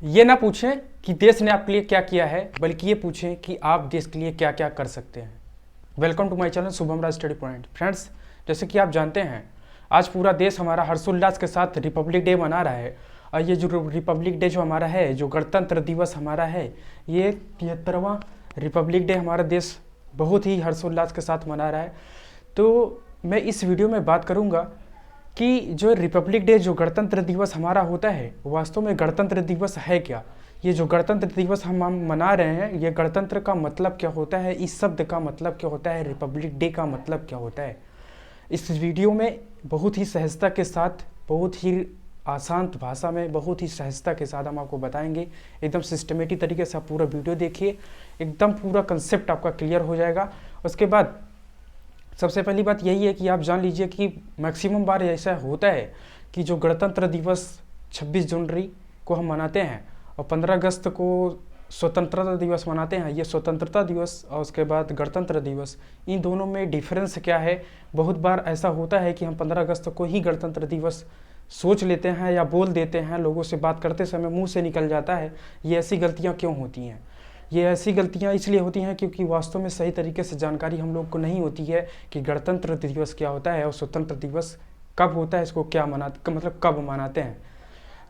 ये ना पूछें कि देश ने आपके लिए क्या किया है, बल्कि ये पूछें कि आप देश के लिए क्या क्या कर सकते हैं। Welcome to my channel Shubham Raj study point. Friends, जैसे कि आप जानते हैं, आज पूरा देश हमारा हर्षोल्लास के साथ रिपब्लिक डे मना रहा है। और ये जो रिपब्लिक डे जो हमारा है, जो गणतंत्र दिवस हमारा है, ये 73वां रिपब्लिक डे हमारा देश बहुत ही हर्षोल्लास के साथ मना रहा है। तो मैं इस वीडियो में बात करूँगा कि जो रिपब्लिक डे, जो गणतंत्र दिवस हमारा होता है, वास्तव में गणतंत्र दिवस है क्या। ये जो गणतंत्र दिवस हम मना रहे हैं, ये गणतंत्र का मतलब क्या होता है, इस शब्द का मतलब क्या होता है, रिपब्लिक डे का मतलब क्या होता है। इस वीडियो में बहुत ही सहजता के साथ, बहुत ही आसान भाषा में, बहुत ही सहजता के साथ हम आपको बताएंगे। एकदम सिस्टमेटिक तरीके से आप पूरा वीडियो देखिए, एकदम पूरा कंसेप्ट आपका क्लियर हो जाएगा। उसके बाद सबसे पहली बात यही है कि आप जान लीजिए कि मैक्सिमम बार ऐसा होता है कि जो गणतंत्र दिवस 26 जनवरी को हम मनाते हैं और 15 अगस्त को स्वतंत्रता दिवस मनाते हैं। ये स्वतंत्रता दिवस और उसके बाद गणतंत्र दिवस, इन दोनों में डिफरेंस क्या है। बहुत बार ऐसा होता है कि हम 15 अगस्त को ही गणतंत्र दिवस सोच लेते हैं या बोल देते हैं, लोगों से बात करते समय मुंह से निकल जाता है। ये ऐसी गलतियां क्यों होती हैं? ये ऐसी गलतियां इसलिए होती हैं क्योंकि वास्तव में सही तरीके से जानकारी हम लोग को नहीं होती है कि गणतंत्र दिवस क्या होता है और स्वतंत्र दिवस कब होता है, इसको क्या मतलब कब मनाते हैं।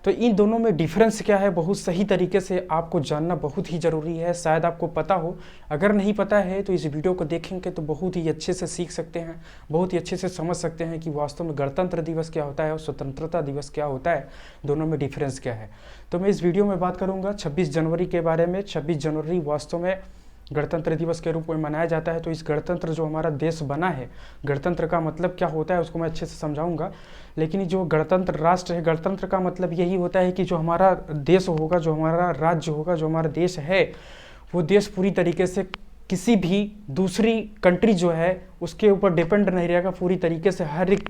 तो इन दोनों में डिफरेंस क्या है, बहुत सही तरीके से आपको जानना बहुत ही ज़रूरी है। शायद आपको पता हो, अगर नहीं पता है तो इस वीडियो को देखेंगे तो बहुत ही अच्छे से सीख सकते हैं, बहुत ही अच्छे से समझ सकते हैं कि वास्तव में गणतंत्र दिवस क्या होता है और स्वतंत्रता दिवस क्या होता है, दोनों में डिफरेंस क्या है। तो मैं इस वीडियो में बात करूँगा 26 जनवरी के बारे में। 26 जनवरी वास्तव में गणतंत्र दिवस के रूप में मनाया जाता है। तो इस गणतंत्र जो हमारा देश बना है, गणतंत्र का मतलब क्या होता है उसको मैं अच्छे से समझाऊंगा। लेकिन जो गणतंत्र राष्ट्र है, गणतंत्र का मतलब यही होता है कि जो हमारा देश होगा, जो हमारा राज्य होगा, जो हमारा देश है, वो देश पूरी तरीके से किसी भी दूसरी कंट्री जो है उसके ऊपर डिपेंड नहीं रहेगा। पूरी तरीके से हर एक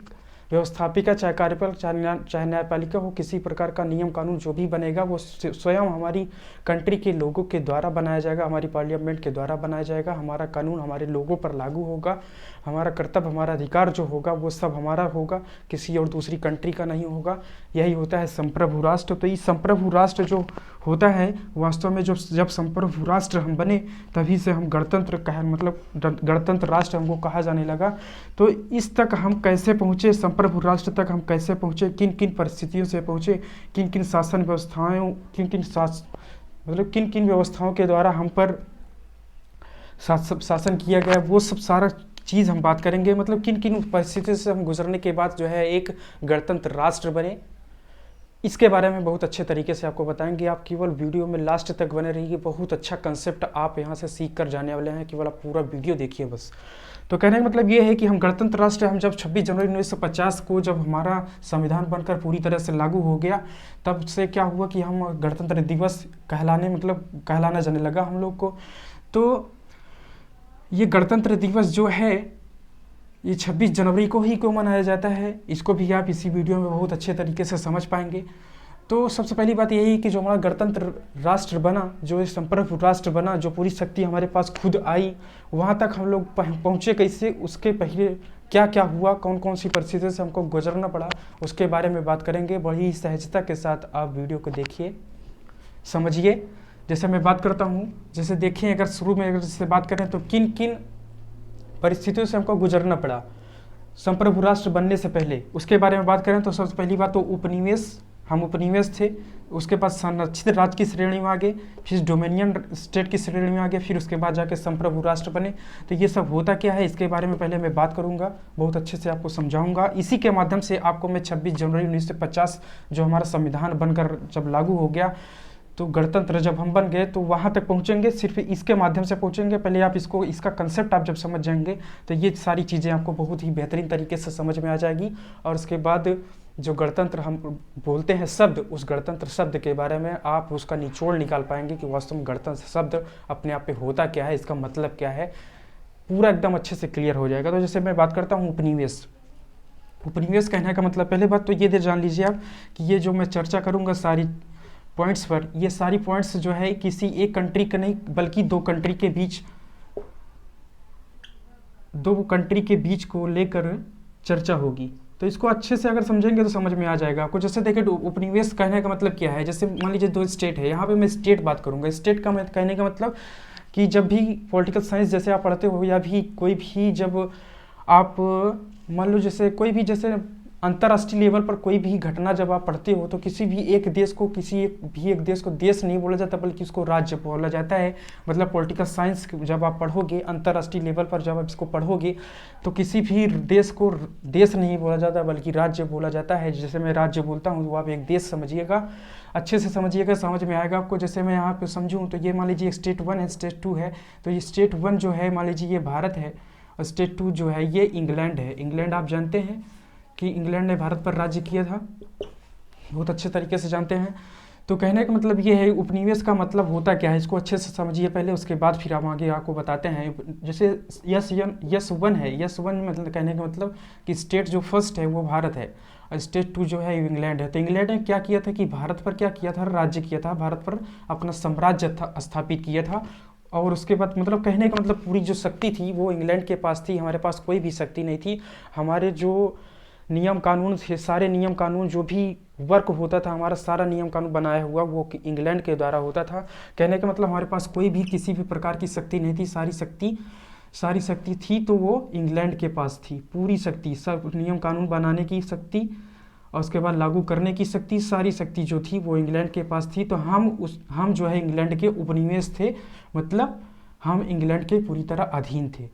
व्यवस्थापिका, चाहे कार्यपालक, चाहे न्यायपालिका हो, किसी प्रकार का नियम कानून जो भी बनेगा वो स्वयं हमारी कंट्री के लोगों के द्वारा बनाया जाएगा, हमारी पार्लियामेंट के द्वारा बनाया जाएगा। हमारा कानून हमारे लोगों पर लागू होगा, हमारा कर्तव्य, हमारा अधिकार जो होगा वो सब हमारा होगा, किसी और दूसरी कंट्री का नहीं होगा। यही होता है संप्रभु राष्ट्र। तो इस संप्रभु राष्ट्र जो होता है, वास्तव में जब संप्रभु राष्ट्र हम बने तभी से हम गणतंत्र मतलब गणतंत्र राष्ट्र हमको कहा जाने लगा। तो इस तक हम कैसे पहुँचे, संप्रभु राष्ट्र तक हम कैसे पहुँचे, किन किन परिस्थितियों से पहुँचे, किन किन शासन व्यवस्थाओं, किन किन व्यवस्थाओं के द्वारा हम पर शासन किया गया, वो सब सारा चीज़ हम बात करेंगे। मतलब किन किन परिस्थितियों से हम गुजरने के बाद जो है एक गणतंत्र राष्ट्र बने, इसके बारे में बहुत अच्छे तरीके से आपको बताएंगे। आप केवल वीडियो में लास्ट तक बने रहिए, बहुत अच्छा कंसेप्ट आप यहाँ से सीख कर जाने वाले हैं। केवल आप पूरा वीडियो देखिए बस। तो कहने का मतलब ये है कि हम गणतंत्र राष्ट्र, हम जब 26 जनवरी 1950 को जब हमारा संविधान बनकर पूरी तरह से लागू हो गया, तब से क्या हुआ कि हम गणतंत्र दिवस कहलाना जाने लगा हम लोग को। तो ये गणतंत्र दिवस जो है, ये 26 जनवरी को ही क्यों मनाया जाता है, इसको भी आप इसी वीडियो में बहुत अच्छे तरीके से समझ पाएंगे। तो सबसे पहली बात यही है कि जो हमारा गणतंत्र राष्ट्र बना, जो संप्रभु राष्ट्र बना, जो पूरी शक्ति हमारे पास खुद आई, वहाँ तक हम लोग पहुँचे कैसे, उसके पहले क्या क्या हुआ, कौन कौन सी परिस्थितियों से हमको गुजरना पड़ा, उसके बारे में बात करेंगे। बड़ी सहजता के साथ आप वीडियो को देखिए, समझिए। जैसे मैं बात करता हूँ, जैसे देखिए, अगर शुरू में जैसे बात करें तो किन किन परिस्थितियों से हमको गुजरना पड़ा संप्रभु राष्ट्र बनने से पहले, उसके बारे में बात करें तो सबसे पहली बात तो उपनिवेश, हम उपनिवेश थे। उसके बाद संरक्षित राज्य की श्रेणी में आ गए, फिर डोमिनियन स्टेट की श्रेणी में आ गए, फिर उसके बाद जाके संप्रभु राष्ट्र बने। तो ये सब होता क्या है, इसके बारे में पहले मैं बात करूंगा, बहुत अच्छे से आपको समझाऊंगा। इसी के माध्यम से आपको मैं 26 जनवरी 1950 जो हमारा संविधान बनकर जब लागू हो गया, तो गणतंत्र जब हम बन गए, तो वहाँ तक पहुँचेंगे, सिर्फ इसके माध्यम से पहुँचेंगे। पहले आप इसका कंसेप्ट आप जब समझ जाएंगे तो ये सारी चीज़ें आपको बहुत ही बेहतरीन तरीके से समझ में आ जाएगी। और उसके बाद जो गणतंत्र हम बोलते हैं शब्द, उस गणतंत्र शब्द के बारे में आप उसका निचोड़ निकाल पाएंगे कि वास्तव में गणतंत्र शब्द अपने आप पे होता क्या है, इसका मतलब क्या है, पूरा एकदम अच्छे से क्लियर हो जाएगा। तो जैसे मैं बात करता हूँ उपनिवेश, उपनिवेश कहने का मतलब, पहले बात तो ये जान लीजिए आप कि ये जो मैं चर्चा करूँगा सारी पॉइंट्स पर, ये सारी पॉइंट्स जो है किसी एक कंट्री के नहीं बल्कि दो कंट्री के बीच को लेकर चर्चा होगी। तो इसको अच्छे से अगर समझेंगे तो समझ में आ जाएगा आपको। जैसे देखिए उपनिवेश कहने का मतलब क्या है, जैसे मान लीजिए दो स्टेट है, यहाँ पे मैं स्टेट बात करूँगा। स्टेट का कहने का मतलब कि जब भी पॉलिटिकल साइंस जैसे आप पढ़ते हो, या भी कोई भी जब आप मान लो जैसे कोई भी जैसे अंतर्राष्ट्रीय लेवल पर कोई भी घटना जब आप पढ़ते हो, तो किसी भी एक देश को देश नहीं बोला जाता, बल्कि उसको राज्य बोला जाता है। मतलब पॉलिटिकल साइंस जब आप पढ़ोगे अंतर्राष्ट्रीय लेवल पर, जब आप इसको पढ़ोगे तो किसी भी देश को देश नहीं बोला जाता बल्कि राज्य बोला जाता है। जैसे मैं राज्य बोलता हूँ तो आप एक देश समझिएगा, अच्छे से समझिएगा, समझ में आएगा आपको। जैसे मैं यहाँ पे समझूँ तो ये मान लीजिए स्टेट 1 है, स्टेट 2 है। तो ये स्टेट 1 जो है मान लीजिए ये भारत है, और स्टेट 2 जो है ये इंग्लैंड है। इंग्लैंड आप जानते हैं कि इंग्लैंड ने भारत पर राज्य किया था, बहुत अच्छे तरीके से जानते हैं। तो कहने का मतलब ये है उपनिवेश का मतलब होता क्या है, इसको अच्छे से समझिए पहले, उसके बाद फिर हम आगे आपको बताते हैं। जैसे यस वन है, यस वन मतलब कहने का मतलब कि स्टेट जो फर्स्ट है वो भारत है, और स्टेट 2 जो है इंग्लैंड है। तो इंग्लैंड ने क्या किया था कि भारत पर क्या किया था, राज्य किया था, भारत पर अपना साम्राज्य स्थापित किया था। और उसके बाद मतलब कहने का मतलब पूरी जो शक्ति थी वो इंग्लैंड के पास थी, हमारे पास कोई भी शक्ति नहीं थी। हमारे जो नियम कानून थे, सारे नियम कानून जो भी वर्क होता था, हमारा सारा नियम कानून बनाया हुआ वो इंग्लैंड के द्वारा होता था। कहने का मतलब हमारे पास कोई भी किसी भी प्रकार की शक्ति नहीं थी, सारी शक्ति थी तो वो इंग्लैंड के पास थी। पूरी शक्ति, सब नियम कानून बनाने की शक्ति और उसके बाद लागू करने की शक्ति, सारी शक्ति जो थी वो इंग्लैंड के पास थी। तो हम जो है इंग्लैंड के उपनिवेश थे, मतलब हम इंग्लैंड के पूरी तरह अधीन थे।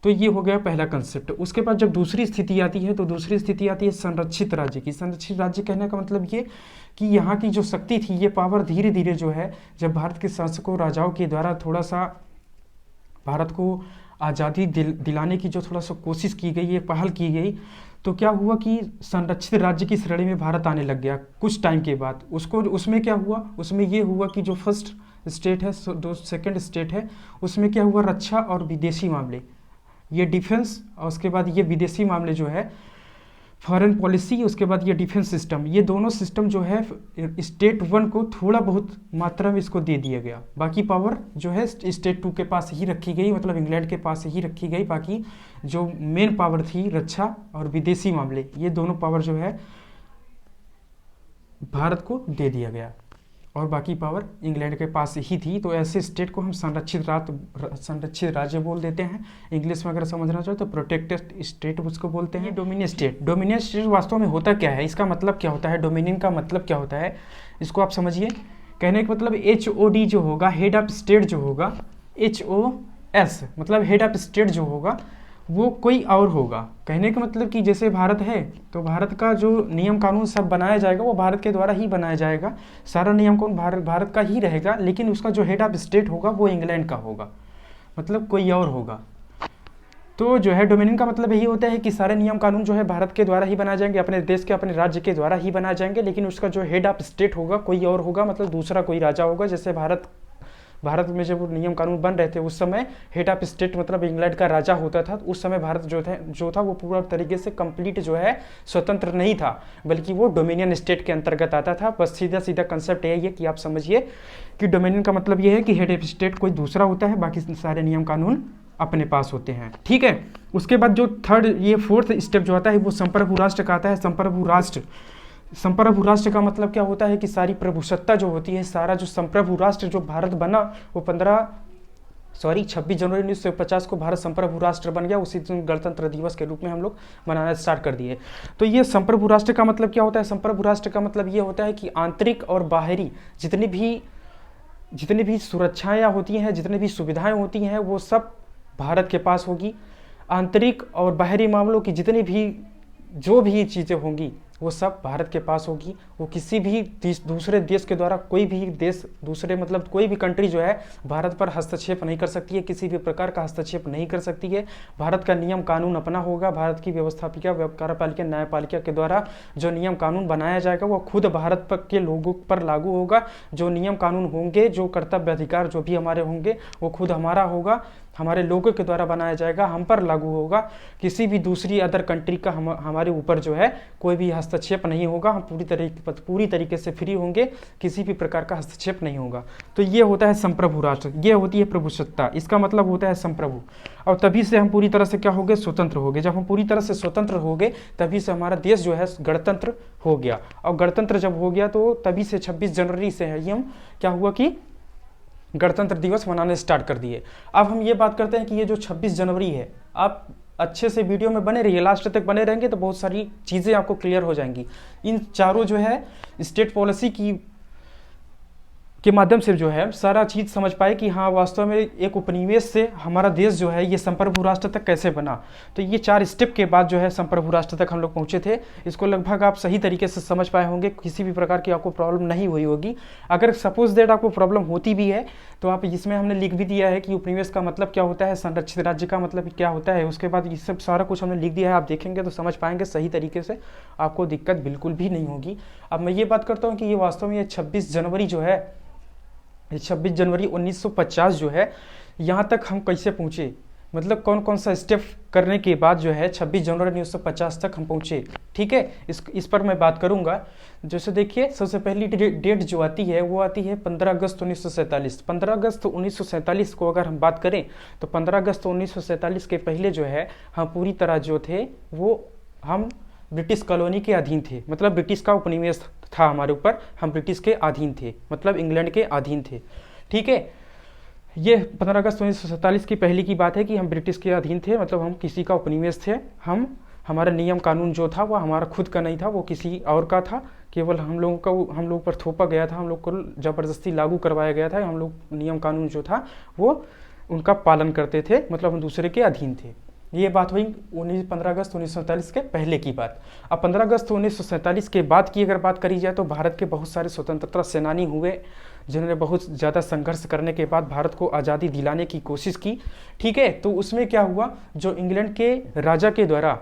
तो ये हो गया पहला कंसेप्ट। उसके बाद जब दूसरी स्थिति आती है, तो दूसरी स्थिति आती है संरक्षित राज्य की। संरक्षित राज्य कहने का मतलब ये कि यहाँ की जो शक्ति थी, ये पावर धीरे धीरे जो है, जब भारत के शासकों राजाओं के द्वारा थोड़ा सा भारत को आज़ादी दिलाने की जो थोड़ा सा कोशिश की गई, ये पहल की गई, तो क्या हुआ कि संरक्षित राज्य की श्रेणी में भारत आने लग गया कुछ टाइम के बाद। उसमें क्या हुआ, उसमें ये हुआ कि जो फर्स्ट स्टेट है, सेकेंड स्टेट है, उसमें क्या हुआ, रक्षा और विदेशी मामले, ये डिफेंस, और उसके बाद ये विदेशी मामले जो है फॉरेन पॉलिसी, उसके बाद ये डिफेंस सिस्टम, ये दोनों सिस्टम जो है स्टेट 1 को थोड़ा बहुत मात्रा में इसको दे दिया गया। बाकी पावर जो है स्टेट 2 के पास ही रखी गई, मतलब इंग्लैंड के पास ही रखी गई। बाकी जो मेन पावर थी रक्षा और विदेशी मामले, ये दोनों पावर जो है भारत को दे दिया गया, और बाकी पावर इंग्लैंड के पास ही थी। तो ऐसे स्टेट को हम संरक्षित राज्य बोल देते हैं। इंग्लिश में अगर समझना चाहो तो प्रोटेक्टेड स्टेट उसको बोलते हैं। डोमिनियन स्टेट वास्तव में होता क्या है, इसका मतलब क्या होता है, डोमिनियन का मतलब क्या होता है, इसको आप समझिए। कहने का मतलब HOD जो होगा, हेड ऑफ स्टेट जो होगा, HOS मतलब हेड ऑफ स्टेट जो होगा वो कोई और होगा। कहने का मतलब कि जैसे भारत है, तो भारत का जो नियम कानून सब बनाया जाएगा वो भारत के द्वारा ही बनाया जाएगा, सारा नियम कानून भारत का ही रहेगा, लेकिन उसका जो हेड ऑफ स्टेट होगा वो इंग्लैंड का होगा, मतलब कोई और होगा। तो जो है डोमिनियन का मतलब यही होता है कि सारे नियम कानून जो है भारत के द्वारा ही बनाए जाएंगे, अपने देश के अपने राज्य के द्वारा ही बनाए जाएंगे, लेकिन उसका जो हेड ऑफ स्टेट होगा कोई और होगा, मतलब दूसरा कोई राजा होगा। जैसे भारत में जब नियम कानून बन रहे थे उस समय हेड ऑफ स्टेट मतलब इंग्लैंड का राजा होता था। उस समय भारत जो था वो पूरा तरीके से कंप्लीट जो है स्वतंत्र नहीं था, बल्कि वो डोमिनियन स्टेट के अंतर्गत आता था। बस सीधा सीधा कंसेप्ट यही है कि आप समझिए कि डोमिनियन का मतलब ये है कि हेड ऑफ स्टेट कोई दूसरा होता है, बाकी सारे नियम कानून अपने पास होते हैं, ठीक है। उसके बाद जो फोर्थ स्टेप जो आता है वो संप्रभु राष्ट्र का आता है। संप्रभु राष्ट्र का मतलब क्या होता है कि सारी प्रभुसत्ता जो होती है, सारा जो संप्रभु राष्ट्र जो भारत बना वो 26 जनवरी 1950 को भारत संप्रभु राष्ट्र बन गया। उसी दिन गणतंत्र दिवस के रूप में हम लोग मनाना स्टार्ट कर दिए। तो ये संप्रभु राष्ट्र का मतलब क्या होता है, संप्रभु राष्ट्र का मतलब ये होता है कि आंतरिक और बाहरी जितनी भी सुरक्षाएं होती हैं, जितनी भी सुविधाएं होती हैं, वो सब भारत के पास होगी। आंतरिक और बाहरी मामलों की जो भी चीज़ें होंगी वो सब भारत के पास होगी। वो किसी भी दूसरे देश के द्वारा कोई भी कंट्री जो है भारत पर हस्तक्षेप नहीं कर सकती है, किसी भी प्रकार का हस्तक्षेप नहीं कर सकती है। भारत का नियम कानून अपना होगा। भारत की व्यवस्थापिका, कार्यपालिका, न्यायपालिका के द्वारा जो नियम कानून बनाया जाएगा वो खुद भारत के लोगों पर लागू होगा। जो नियम कानून होंगे, जो कर्तव्य अधिकार जो भी हमारे होंगे वो खुद हमारा होगा, हमारे लोगों के द्वारा बनाया जाएगा, हम पर लागू होगा। किसी भी दूसरी अदर कंट्री का हमारे ऊपर जो है कोई भी हस्तक्षेप नहीं होगा, हम पूरी तरीके से फ्री होंगे, किसी भी प्रकार का हस्तक्षेप नहीं होगा। तो ये होता है संप्रभु राष्ट्र, ये होती है प्रभुसत्ता, इसका मतलब होता है संप्रभु। और तभी से हम पूरी तरह से क्या हो गए, स्वतंत्र हो गए। जब हम पूरी तरह से स्वतंत्र हो गए तभी से हमारा देश जो है गणतंत्र हो गया। और गणतंत्र जब हो गया तो तभी से 26 जनवरी से है ये हम क्या हुआ कि गणतंत्र दिवस मनाने स्टार्ट कर दिए। अब हम ये बात करते हैं कि ये जो 26 जनवरी है, आप अच्छे से वीडियो में बने रहिए, लास्ट तक बने रहेंगे तो बहुत सारी चीज़ें आपको क्लियर हो जाएंगी। इन चारों जो है स्टेट पॉलिसी के माध्यम से जो है सारा चीज़ समझ पाए कि हाँ वास्तव में एक उपनिवेश से हमारा देश जो है ये संप्रभु राष्ट्र तक कैसे बना। तो ये 4 स्टेप के बाद जो है संप्रभु राष्ट्र तक हम लोग पहुँचे थे। इसको लगभग आप सही तरीके से समझ पाए होंगे, किसी भी प्रकार की आपको प्रॉब्लम नहीं हुई होगी। अगर सपोज दैट आपको प्रॉब्लम होती भी है तो आप इसमें हमने लिख भी दिया है कि उपनिवेश का मतलब क्या होता है, संरक्षित राज्य का मतलब क्या होता है, उसके बाद ये सब सारा कुछ हमने लिख दिया है। आप देखेंगे तो समझ पाएंगे सही तरीके से, आपको दिक्कत बिल्कुल भी नहीं होगी। अब मैं ये बात करता हूँ कि ये वास्तव में 26 जनवरी जो है, 26 जनवरी 1950 जो है यहाँ तक हम कैसे पहुँचे, मतलब कौन कौन सा स्टेप करने के बाद जो है 26 जनवरी 1950 तक हम पहुँचे। ठीक है, इस पर मैं बात करूँगा। जैसे देखिए सबसे पहली डेट जो आती है वो आती है 15 अगस्त 1947। 15 अगस्त 1947 को अगर हम बात करें तो 15 अगस्त 1947 के पहले जो है हम पूरी तरह जो थे वो हम ब्रिटिश कॉलोनी के अधीन थे, मतलब ब्रिटिश का उपनिवेश था हमारे ऊपर, हम ब्रिटिश के अधीन थे, मतलब इंग्लैंड के अधीन थे। ठीक है, ये 15 अगस्त 1947 की पहली की बात है कि हम ब्रिटिश के अधीन थे, मतलब हम किसी का उपनिवेश थे। हमारा नियम कानून जो था वो हमारा खुद का नहीं था, वो किसी और का था, केवल हम लोगों पर थोपा गया था, हम लोग को ज़बरदस्ती लागू करवाया गया था। हम लोग नियम कानून जो था वो उनका पालन करते थे, मतलब हम दूसरे के अधीन थे। ये बात हुई 15 अगस्त 1947 के पहले की बात। अब 15 अगस्त 1947 के बाद की अगर बात करी जाए तो भारत के बहुत सारे स्वतंत्रता सेनानी हुए जिन्होंने बहुत ज़्यादा संघर्ष करने के बाद भारत को आज़ादी दिलाने की कोशिश की। ठीक है, तो उसमें क्या हुआ, जो इंग्लैंड के राजा के द्वारा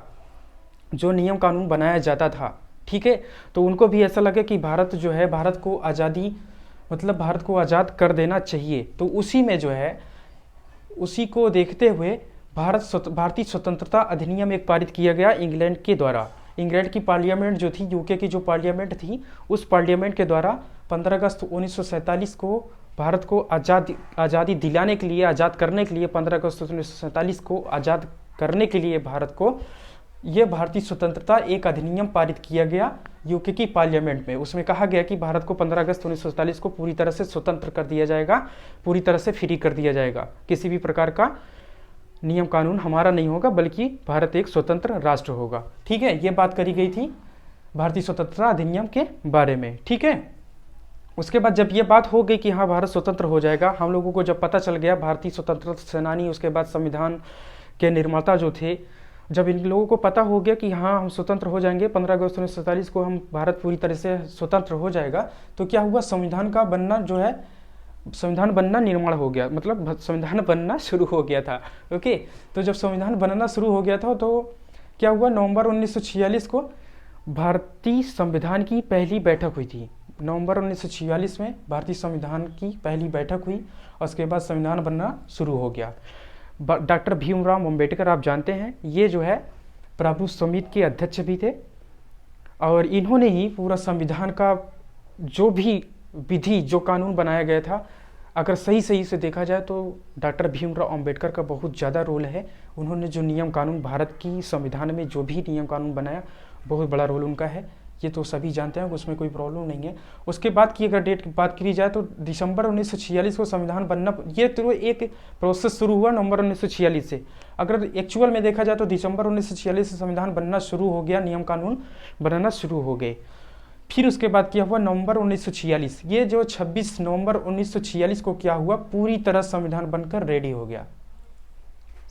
जो नियम कानून बनाया जाता था, ठीक है, तो उनको भी ऐसा लगे कि भारत जो है भारत को आज़ादी, मतलब भारत को आज़ाद कर देना चाहिए। तो उसी में जो है उसी को देखते हुए भारतीय स्वतंत्रता अधिनियम एक पारित किया गया इंग्लैंड के द्वारा। इंग्लैंड की पार्लियामेंट जो थी, यूके की जो पार्लियामेंट थी, उस पार्लियामेंट के द्वारा 15 अगस्त 1947 को भारत को आज़ादी दिलाने के लिए, आज़ाद करने के लिए, 15 अगस्त 1947 को आज़ाद करने के लिए भारत को ये भारतीय स्वतंत्रता एक अधिनियम पारित किया गया यूके की पार्लियामेंट में। उसमें कहा गया कि भारत को 15 अगस्त 1947 को पूरी तरह से स्वतंत्र कर दिया जाएगा, पूरी तरह से फ्री कर दिया जाएगा, किसी भी प्रकार का नियम कानून हमारा नहीं होगा, बल्कि भारत एक स्वतंत्र राष्ट्र होगा। ठीक है, ये बात करी गई थी भारतीय स्वतंत्रता अधिनियम के बारे में। ठीक है, उसके बाद जब ये बात हो गई कि हाँ भारत स्वतंत्र हो जाएगा, हम लोगों को जब पता चल गया, भारतीय स्वतंत्रता सेनानी, उसके बाद संविधान के निर्माता जो थे, जब इन लोगों को पता हो गया कि हाँ हम स्वतंत्र हो जाएंगे, 15 अगस्त 1947 को हम भारत पूरी तरह से स्वतंत्र हो जाएगा, तो क्या हुआ, संविधान का बनना जो है, संविधान बनना निर्माण हो गया, मतलब संविधान बनना शुरू हो गया था। ओके, तो जब संविधान बनना शुरू हो गया था तो क्या हुआ, नवंबर 1946 को भारतीय संविधान की पहली बैठक हुई थी। नवंबर 1946 में भारतीय संविधान की पहली बैठक हुई और उसके बाद संविधान बनना शुरू हो गया। डॉक्टर भीमराव अम्बेडकर आप जानते हैं, ये जो है प्रभु समिति के अध्यक्ष भी थे और इन्होंने ही पूरा संविधान का जो भी विधि, जो कानून बनाया गया था, अगर सही से देखा जाए तो डॉक्टर भीमराव अम्बेडकर का बहुत ज़्यादा रोल है। उन्होंने जो नियम कानून भारत की संविधान में जो भी नियम कानून बनाया, बहुत बड़ा रोल उनका है, ये तो सभी जानते हैं, उसमें कोई प्रॉब्लम नहीं है। उसके बाद की अगर डेट की बात की जाए तो दिसंबर 1946 को संविधान बनना, ये तो एक प्रोसेस शुरू हुआ नवंबर 1946 से। अगर एक्चुअल में देखा जाए तो दिसंबर 1946 से संविधान बनना शुरू हो गया, नियम कानून बनाना शुरू हो गए। फिर उसके बाद क्या हुआ, नवंबर 1946, ये जो 26 नवंबर 1946 को क्या हुआ, पूरी तरह संविधान बनकर रेडी हो गया।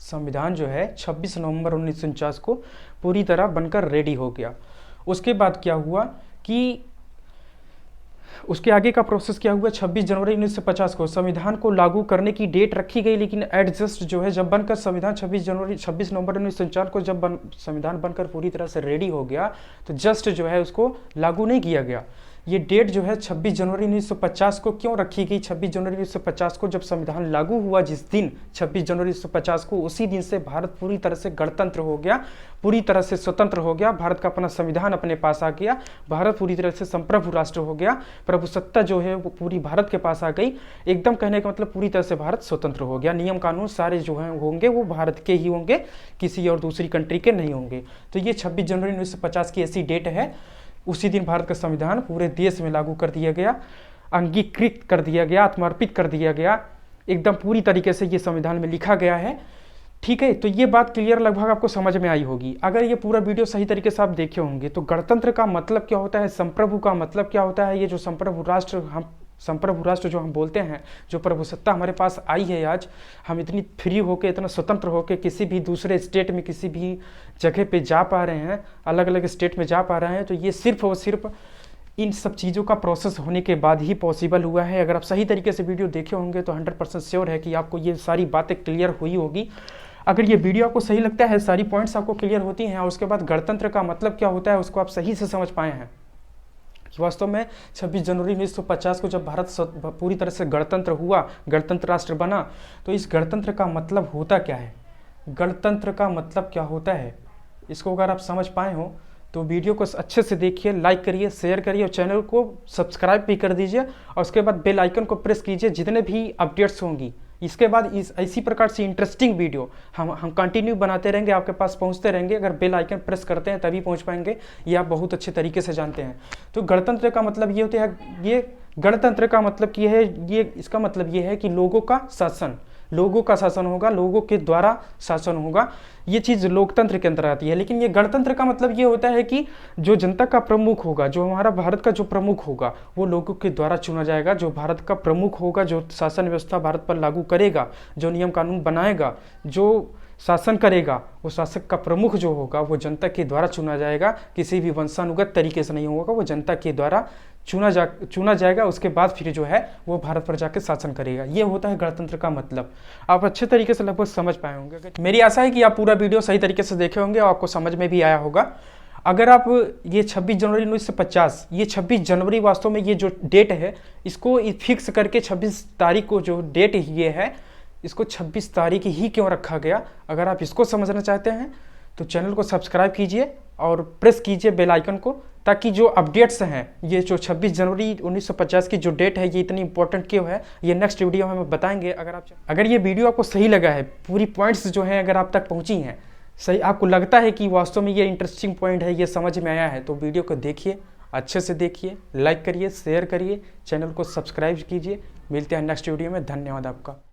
संविधान जो है 26 नवंबर 1949 को पूरी तरह बनकर रेडी हो गया। उसके बाद क्या हुआ कि उसके आगे का प्रोसेस क्या हुआ, 26 जनवरी 1950 को संविधान को लागू करने की डेट रखी गई, लेकिन एडजस्ट जो है जब बनकर संविधान 26 नवंबर 1949 को जब संविधान बनकर पूरी तरह से रेडी हो गया तो जस्ट जो है उसको लागू नहीं किया गया। ये डेट जो है 26 जनवरी 1950 को क्यों रखी गई? 26 जनवरी 1950 को जब संविधान लागू हुआ, जिस दिन 26 जनवरी 1950 को, उसी दिन से भारत पूरी तरह से गणतंत्र हो गया, पूरी तरह से स्वतंत्र हो गया। भारत का अपना संविधान अपने पास आ गया। भारत पूरी तरह से संप्रभु राष्ट्र हो गया। प्रभुसत्ता जो है वो पूरी भारत के पास आ गई। एकदम कहने का मतलब पूरी तरह से भारत स्वतंत्र हो गया। नियम कानून सारे जो हैं होंगे वो भारत के ही होंगे, किसी और दूसरी कंट्री के नहीं होंगे। तो ये 26 जनवरी 1950 की ऐसी डेट है। उसी दिन भारत का संविधान पूरे देश में लागू कर दिया गया, अंगीकृत कर दिया गया, आत्मार्पित कर दिया गया। एकदम पूरी तरीके से ये संविधान में लिखा गया है। ठीक है, तो ये बात क्लियर लगभग आपको समझ में आई होगी। अगर ये पूरा वीडियो सही तरीके से आप देखे होंगे तो गणतंत्र का मतलब क्या होता है, संप्रभु का मतलब क्या होता है, ये जो संप्रभु राष्ट्र जो हम बोलते हैं, जो प्रभुसत्ता हमारे पास आई है आज, हम इतनी फ्री होके, इतना स्वतंत्र होके किसी भी दूसरे स्टेट में किसी भी जगह पे जा पा रहे हैं, अलग अलग स्टेट में जा पा रहे हैं, तो ये सिर्फ और सिर्फ इन सब चीज़ों का प्रोसेस होने के बाद ही पॉसिबल हुआ है। अगर आप सही तरीके से वीडियो देखे होंगे तो 100% श्योर है कि आपको ये सारी बातें क्लियर हुई होगी। अगर ये वीडियो आपको सही लगता है, सारी पॉइंट्स आपको क्लियर होती हैं और उसके बाद गणतंत्र का मतलब क्या होता है उसको आप सही से समझ पाए हैं कि वास्तव में 26 जनवरी 1950 को जब भारत पूरी तरह से गणतंत्र हुआ, गणतंत्र राष्ट्र बना, तो इस गणतंत्र का मतलब होता क्या है, गणतंत्र का मतलब क्या होता है, इसको अगर आप समझ पाए हो तो वीडियो को अच्छे से देखिए, लाइक करिए, शेयर करिए और चैनल को सब्सक्राइब भी कर दीजिए और उसके बाद बेल आइकन को प्रेस कीजिए। जितने भी अपडेट्स होंगी इसके बाद इसी प्रकार से इंटरेस्टिंग वीडियो हम कंटिन्यू बनाते रहेंगे, आपके पास पहुंचते रहेंगे। अगर बेल आइकन प्रेस करते हैं तभी पहुंच पाएंगे, ये आप बहुत अच्छे तरीके से जानते हैं। तो गणतंत्र का मतलब ये होता है, ये गणतंत्र का मतलब ये है, ये इसका मतलब ये है कि लोगों का शासन होगा, लोगों के द्वारा शासन होगा। ये चीज़ लोकतंत्र के अंदर आती है। लेकिन ये गणतंत्र का मतलब ये होता है कि जो जनता का प्रमुख होगा, जो हमारा भारत का जो प्रमुख होगा वो लोगों के द्वारा चुना जाएगा। जो भारत का प्रमुख होगा, जो शासन व्यवस्था भारत पर लागू करेगा, जो नियम कानून बनाएगा, जो शासन करेगा, वो शासक का प्रमुख जो होगा वो जनता के द्वारा चुना जाएगा। किसी भी वंशानुगत तरीके से नहीं होगा, वो जनता के द्वारा चुना जाएगा। उसके बाद फिर जो है वो भारत पर जाकर शासन करेगा। ये होता है गणतंत्र का मतलब। आप अच्छे तरीके से लगभग समझ पाए होंगे। मेरी आशा है कि आप पूरा वीडियो सही तरीके से देखे होंगे और आपको समझ में भी आया होगा। अगर आप ये 26 जनवरी 1950, ये 26 जनवरी वास्तव में ये जो डेट है इसको फिक्स करके 26 तारीख को जो डेट ये है, इसको 26 तारीख ही क्यों रखा गया, अगर आप इसको समझना चाहते हैं तो चैनल को सब्सक्राइब कीजिए और प्रेस कीजिए बेल आइकन को, ताकि जो अपडेट्स हैं, ये जो 26 जनवरी 1950 की जो डेट है ये इतनी इंपॉर्टेंट क्यों है, ये नेक्स्ट वीडियो में हम बताएंगे। अगर ये वीडियो आपको सही लगा है, पूरी पॉइंट्स जो हैं अगर आप तक पहुंची हैं, सही आपको लगता है कि वास्तव में ये इंटरेस्टिंग पॉइंट है, ये समझ में आया है, तो वीडियो को देखिए, अच्छे से देखिए, लाइक करिए, शेयर करिए, चैनल को सब्सक्राइब कीजिए। मिलते हैं नेक्स्ट वीडियो में। धन्यवाद आपका।